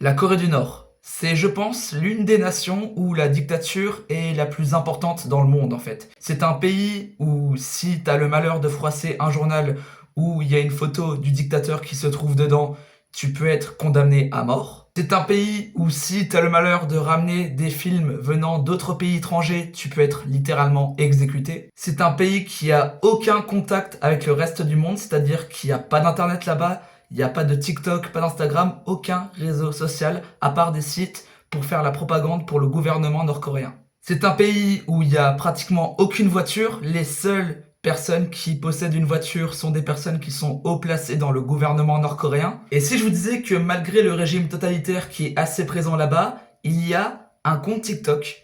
La Corée du Nord, c'est, je pense, l'une des nations où la dictature est la plus importante dans le monde, en fait. C'est un pays où, si t'as le malheur de froisser un journal où il y a une photo du dictateur qui se trouve dedans, tu peux être condamné à mort. C'est un pays où, si t'as le malheur de ramener des films venant d'autres pays étrangers, tu peux être littéralement exécuté. C'est un pays qui a aucun contact avec le reste du monde, c'est-à-dire qu'il n'y a pas d'internet là-bas, il n'y a pas de TikTok, pas d'Instagram, aucun réseau social, à part des sites pour faire la propagande pour le gouvernement nord-coréen. C'est un pays où il n'y a pratiquement aucune voiture. Les seules personnes qui possèdent une voiture sont des personnes qui sont haut placées dans le gouvernement nord-coréen. Et si je vous disais que malgré le régime totalitaire qui est assez présent là-bas, il y a un compte TikTok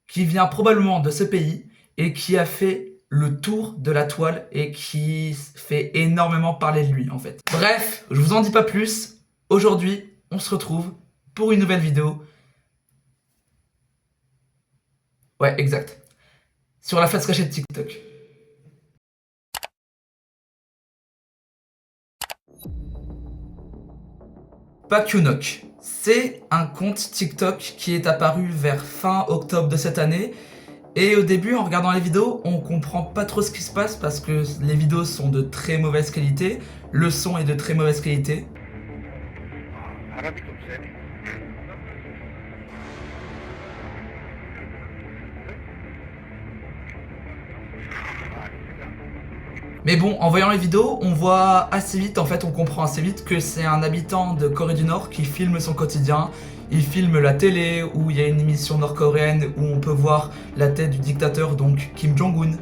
qui vient probablement de ce pays et qui a fait le tour de la toile et qui fait énormément parler de lui en fait. Bref, je vous en dis pas plus. Aujourd'hui, on se retrouve pour une nouvelle vidéo. Ouais, exact. Sur la face cachée de TikTok. Pakyunok. C'est un compte TikTok qui est apparu vers fin octobre de cette année. Et au début, en regardant les vidéos, on comprend pas trop ce qui se passe parce que les vidéos sont de très mauvaise qualité, le son est de très mauvaise qualité. Mais bon, en voyant les vidéos, on voit assez vite, en fait, on comprend assez vite que c'est un habitant de Corée du Nord qui filme son quotidien. Il filme la télé, où il y a une émission nord-coréenne où on peut voir la tête du dictateur, donc Kim Jong-un.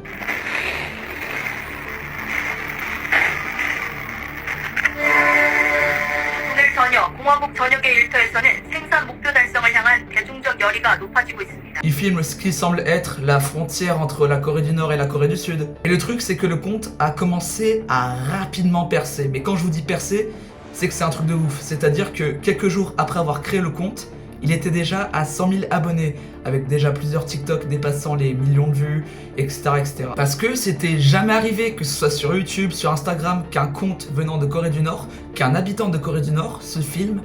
오늘 저녁 공화국 전역의 일터에서는 생산 목표 달성을 향한 대중적 열의가 높아지고 있습니다. Il filme ce qui semble être la frontière entre la Corée du Nord et la Corée du Sud. Et le truc, c'est que le compte a commencé à rapidement percer. Mais quand je vous dis percer, c'est que c'est un truc de ouf. C'est-à-dire que quelques jours après avoir créé le compte, il était déjà à 100 000 abonnés, avec déjà plusieurs TikTok dépassant les millions de vues, etc. etc. Parce que c'était jamais arrivé, que ce soit sur YouTube, sur Instagram, qu'un compte venant de Corée du Nord, qu'un habitant de Corée du Nord se filme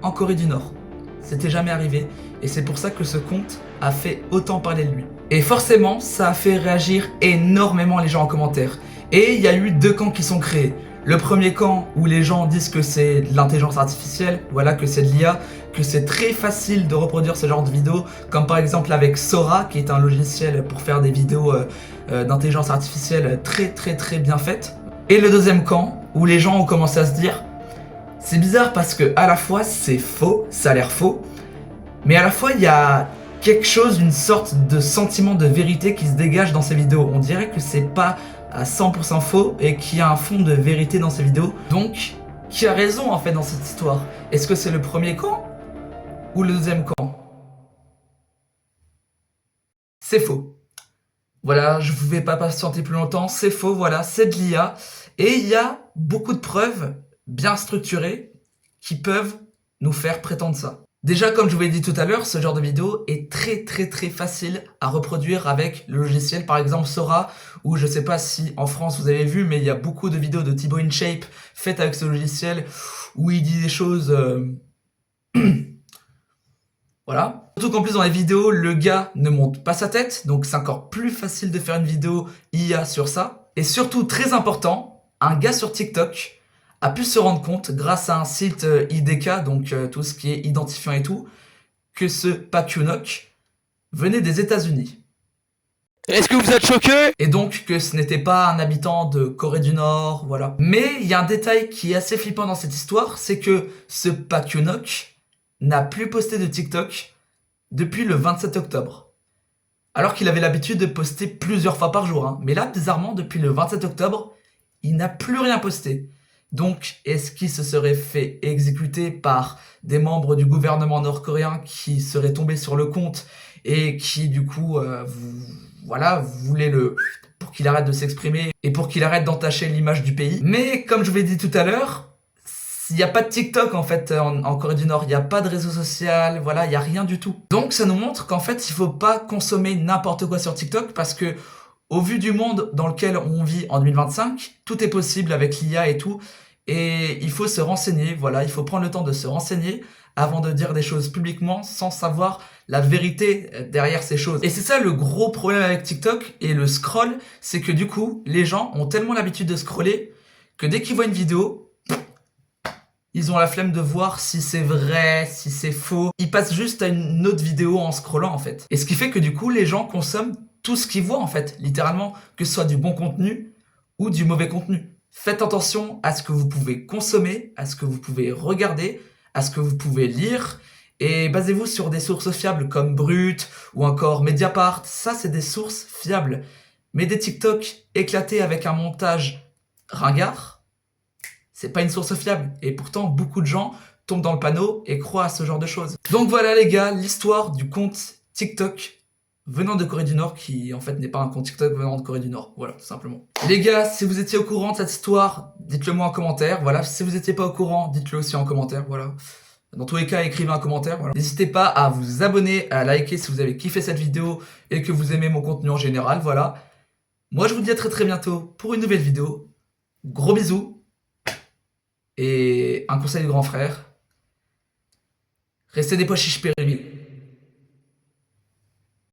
en Corée du Nord. C'était jamais arrivé, et c'est pour ça que ce compte a fait autant parler de lui. Et forcément, ça a fait réagir énormément les gens en commentaire. Et il y a eu deux camps qui sont créés. Le premier camp où les gens disent que c'est de l'intelligence artificielle, voilà, que c'est de l'IA, que c'est très facile de reproduire ce genre de vidéos, comme par exemple avec Sora, qui est un logiciel pour faire des vidéos d'intelligence artificielle très bien faites. Et le deuxième camp où les gens ont commencé à se dire, c'est bizarre parce que à la fois c'est faux, ça a l'air faux, mais à la fois il y a quelque chose, une sorte de sentiment de vérité qui se dégage dans ces vidéos. On dirait que c'est pas à 100% faux et qu'il y a un fond de vérité dans ces vidéos. Donc, qui a raison en fait dans cette histoire? Est-ce que c'est le premier camp ou le deuxième camp? C'est faux. Voilà, je ne pouvais pas patienter plus longtemps, c'est faux, voilà, c'est de l'IA. Et il y a beaucoup de preuves bien structurées qui peuvent nous faire prétendre ça. Déjà, comme je vous l'ai dit tout à l'heure, ce genre de vidéo est très facile à reproduire avec le logiciel, par exemple Sora, ou je sais pas si en France vous avez vu, mais il y a beaucoup de vidéos de Thibaut InShape faites avec ce logiciel, où il dit des choses... Voilà. Surtout qu'en plus dans les vidéos, le gars ne monte pas sa tête, donc c'est encore plus facile de faire une vidéo IA sur ça. Et surtout, très important, un gars sur TikTok a pu se rendre compte, grâce à un site IDK, donc tout ce qui est identifiant et tout, que ce Pakyunok venait des États-Unis. Est-ce que vous êtes choqué? Et donc que ce n'était pas un habitant de Corée du Nord, voilà. Mais il y a un détail qui est assez flippant dans cette histoire, c'est que ce Pakyunok n'a plus posté de TikTok depuis le 27 octobre. Alors qu'il avait l'habitude de poster plusieurs fois par jour, hein. Mais là, bizarrement, depuis le 27 octobre, il n'a plus rien posté. Donc, est-ce qu'il se serait fait exécuter par des membres du gouvernement nord-coréen qui seraient tombés sur le compte et qui, du coup, voilà, voulaient pour qu'il arrête de s'exprimer et pour qu'il arrête d'entacher l'image du pays. Mais, comme je vous l'ai dit tout à l'heure, il n'y a pas de TikTok, en fait, en Corée du Nord. Il n'y a pas de réseau social, voilà, il n'y a rien du tout. Donc, ça nous montre qu'en fait, il faut pas consommer n'importe quoi sur TikTok parce que, au vu du monde dans lequel on vit en 2025, tout est possible avec l'IA et tout. Et il faut se renseigner, voilà, il faut prendre le temps de se renseigner avant de dire des choses publiquement sans savoir la vérité derrière ces choses. Et c'est ça le gros problème avec TikTok et le scroll, c'est que du coup, les gens ont tellement l'habitude de scroller que dès qu'ils voient une vidéo, ils ont la flemme de voir si c'est vrai, si c'est faux. Ils passent juste à une autre vidéo en scrollant en fait. Et ce qui fait que du coup, les gens consomment tout ce qu'ils voient en fait, littéralement, que ce soit du bon contenu ou du mauvais contenu. Faites attention à ce que vous pouvez consommer, à ce que vous pouvez regarder, à ce que vous pouvez lire, et basez-vous sur des sources fiables comme Brut ou encore Mediapart. Ça, c'est des sources fiables. Mais des TikTok éclatés avec un montage ringard, c'est pas une source fiable. Et pourtant, beaucoup de gens tombent dans le panneau et croient à ce genre de choses. Donc voilà les gars, l'histoire du compte TikTok venant de Corée du Nord, qui en fait n'est pas un compte TikTok venant de Corée du Nord, voilà, tout simplement. Les gars, si vous étiez au courant de cette histoire, dites-le moi en commentaire, voilà, si vous étiez pas au courant, dites-le aussi en commentaire, voilà. Dans tous les cas, écrivez un commentaire, voilà. N'hésitez pas à vous abonner, à liker si vous avez kiffé cette vidéo et que vous aimez mon contenu en général, voilà. Moi, je vous dis à très très bientôt pour une nouvelle vidéo. Gros bisous. Et un conseil du grand frère. Restez des pois chiches périmés.